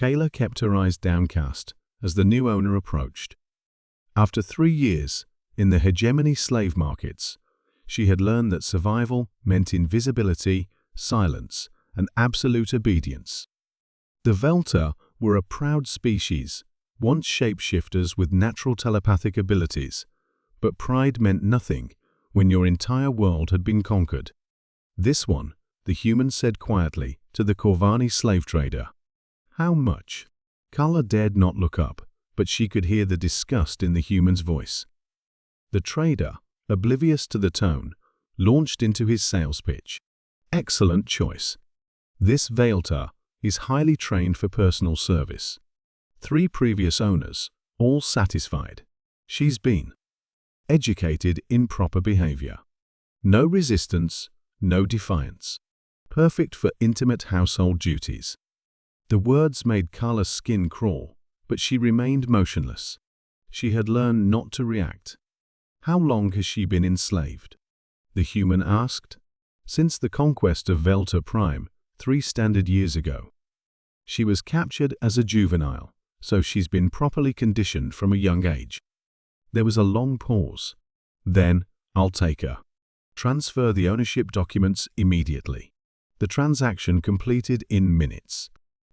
Kayla kept her eyes downcast as the new owner approached. After 3 years in the hegemony slave markets, she had learned that survival meant invisibility, silence, and absolute obedience. The Velta were a proud species, once shapeshifters with natural telepathic abilities, but pride meant nothing when your entire world had been conquered. "This one," the human said quietly to the Corvani slave trader. "How much?" Carla dared not look up, but she could hear the disgust in the human's voice. The trader, oblivious to the tone, launched into his sales pitch. "Excellent choice. This Velta is highly trained for personal service. 3 previous owners, all satisfied. She's been educated in proper behavior. No resistance, no defiance. Perfect for intimate household duties." The words made Carla's skin crawl, but she remained motionless. She had learned not to react. "How long has she been enslaved?" the human asked. "Since the conquest of Velta Prime, 3 standard years ago. She was captured as a juvenile, so she's been properly conditioned from a young age." There was a long pause. "Then, I'll take her. Transfer the ownership documents immediately." The transaction completed in minutes.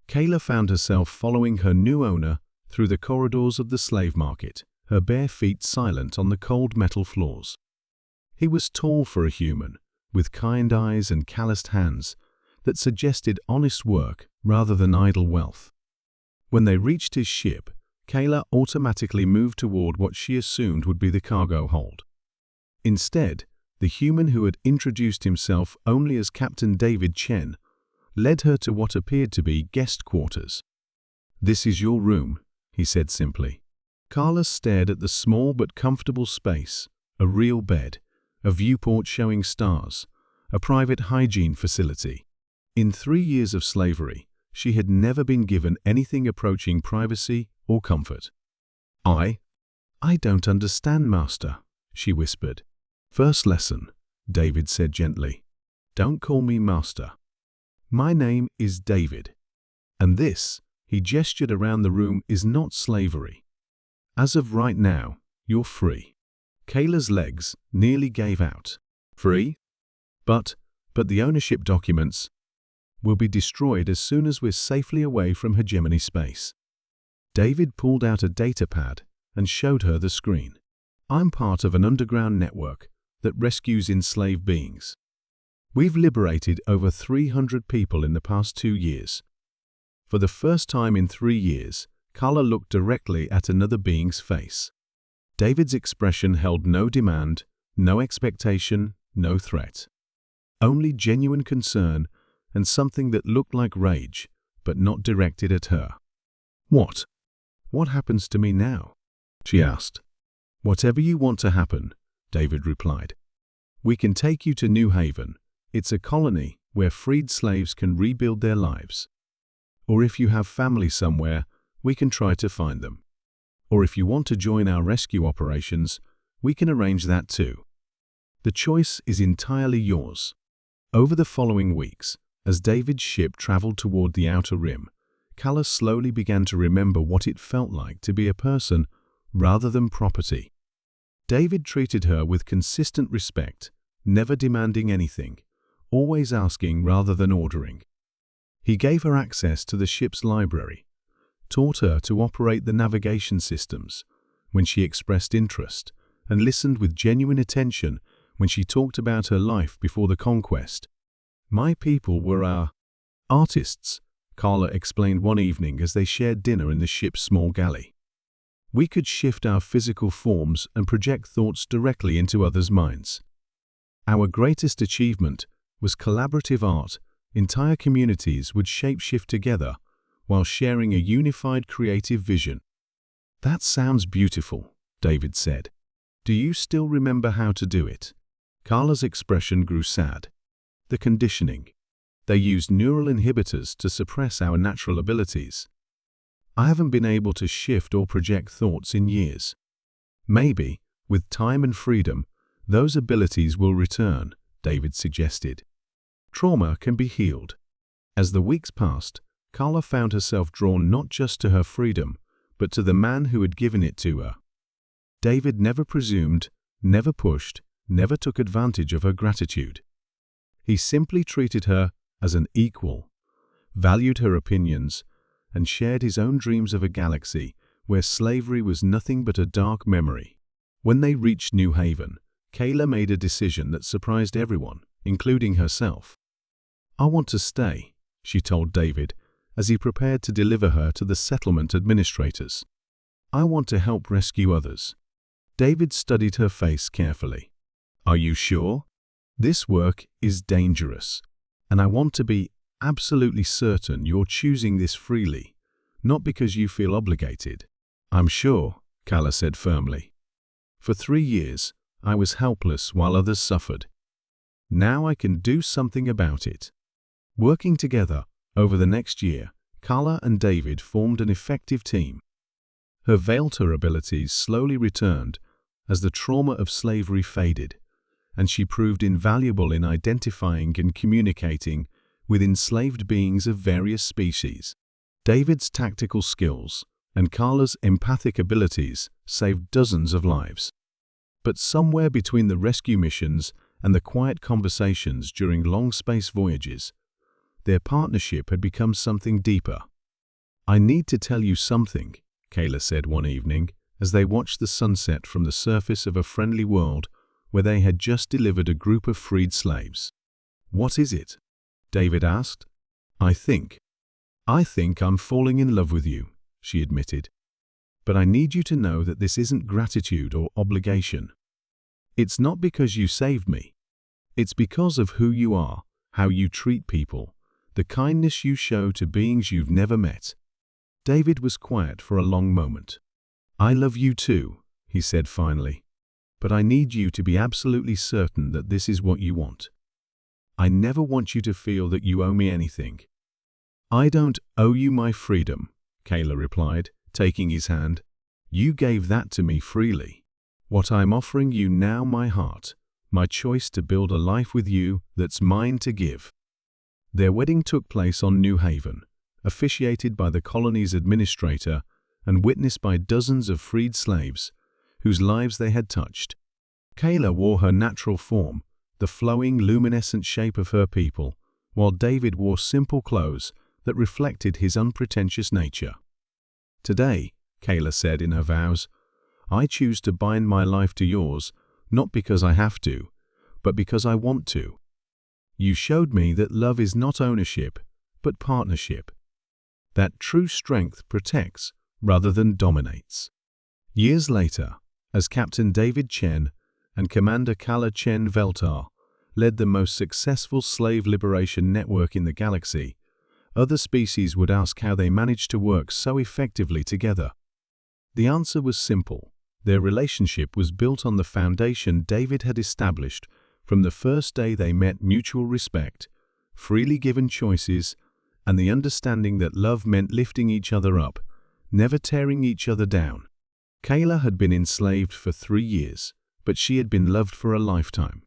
Kayla found herself following her new owner through the corridors of the slave market, her bare feet silent on the cold metal floors. He was tall for a human, with kind eyes and calloused hands that suggested honest work rather than idle wealth. When they reached his ship, Kayla automatically moved toward what she assumed would be the cargo hold. Instead, the human who had introduced himself only as Captain David Chen led her to what appeared to be guest quarters. "This is your room," he said simply. Carla stared at the small but comfortable space, a real bed, a viewport showing stars, a private hygiene facility. In 3 years of slavery, she had never been given anything approaching privacy or comfort. I don't understand, Master," she whispered. "First lesson," David said gently. "Don't call me Master. My name is David. And this," he gestured around the room, "is not slavery. As of right now, you're free." Kayla's legs nearly gave out. "Free? But the ownership documents will be destroyed as soon as we're safely away from hegemony space." David pulled out a data pad and showed her the screen. "I'm part of an underground network that rescues enslaved beings. We've liberated over 300 people in the past 2 years." For the first time in 3 years, Carla looked directly at another being's face. David's expression held no demand, no expectation, no threat. Only genuine concern and something that looked like rage, but not directed at her. What happens to me now?" she asked. "Whatever you want to happen," David replied. "We can take you to New Haven. It's a colony where freed slaves can rebuild their lives. Or if you have family somewhere, we can try to find them. Or if you want to join our rescue operations, we can arrange that too. The choice is entirely yours." Over the following weeks, as David's ship traveled toward the outer rim, Carla slowly began to remember what it felt like to be a person rather than property. David treated her with consistent respect, never demanding anything, always asking rather than ordering. He gave her access to the ship's library, taught her to operate the navigation systems when she expressed interest, and listened with genuine attention when she talked about her life before the conquest. "My people were our artists," Carla explained one evening as they shared dinner in the ship's small galley. "We could shift our physical forms and project thoughts directly into others' minds. Our greatest achievement was collaborative art. Entire communities would shapeshift together while sharing a unified creative vision." "That sounds beautiful," David said. "Do you still remember how to do it?" Carla's expression grew sad. "The conditioning. They used neural inhibitors to suppress our natural abilities. I haven't been able to shift or project thoughts in years. Maybe, with time and freedom, those abilities will return," David suggested. "Trauma can be healed." As the weeks passed, Carla found herself drawn not just to her freedom, but to the man who had given it to her. David never presumed, never pushed, never took advantage of her gratitude. He simply treated her as an equal, valued her opinions, and shared his own dreams of a galaxy where slavery was nothing but a dark memory. When they reached New Haven, Kayla made a decision that surprised everyone, including herself. "I want to stay," she told David, as he prepared to deliver her to the settlement administrators. "I want to help rescue others." David studied her face carefully. "Are you sure? This work is dangerous, and I want to be absolutely certain you're choosing this freely, not because you feel obligated." "I'm sure," Kayla said firmly. "For 3 years, I was helpless while others suffered. Now I can do something about it." Working together, over the next year, Carla and David formed an effective team. Her Vailter abilities slowly returned as the trauma of slavery faded, and she proved invaluable in identifying and communicating with enslaved beings of various species. David's tactical skills and Carla's empathic abilities saved dozens of lives. But somewhere between the rescue missions and the quiet conversations during long space voyages, their partnership had become something deeper. "I need to tell you something," Kayla said one evening as they watched the sunset from the surface of a friendly world where they had just delivered a group of freed slaves. "What is it?" David asked. I think I'm falling in love with you," she admitted. "But I need you to know that this isn't gratitude or obligation. It's not because you saved me. It's because of who you are, how you treat people, the kindness you show to beings you've never met." David was quiet for a long moment. "I love you too," he said finally, "but I need you to be absolutely certain that this is what you want. I never want you to feel that you owe me anything." "I don't owe you my freedom," Kayla replied, taking his hand. "You gave that to me freely. What I'm offering you now, my heart, my choice to build a life with you that's mine to give." Their wedding took place on New Haven, officiated by the colony's administrator and witnessed by dozens of freed slaves whose lives they had touched. Kayla wore her natural form, the flowing, luminescent shape of her people, while David wore simple clothes that reflected his unpretentious nature. "Today," Kayla said in her vows, "I choose to bind my life to yours, not because I have to, but because I want to. You showed me that love is not ownership, but partnership. That true strength protects rather than dominates." Years later, as Captain David Chen and Commander Kala Chen Veltar led the most successful slave liberation network in the galaxy, other species would ask how they managed to work so effectively together. The answer was simple. Their relationship was built on the foundation David had established from the first day they met: mutual respect, freely given choices, and the understanding that love meant lifting each other up, never tearing each other down. Kayla had been enslaved for 3 years, but she had been loved for a lifetime.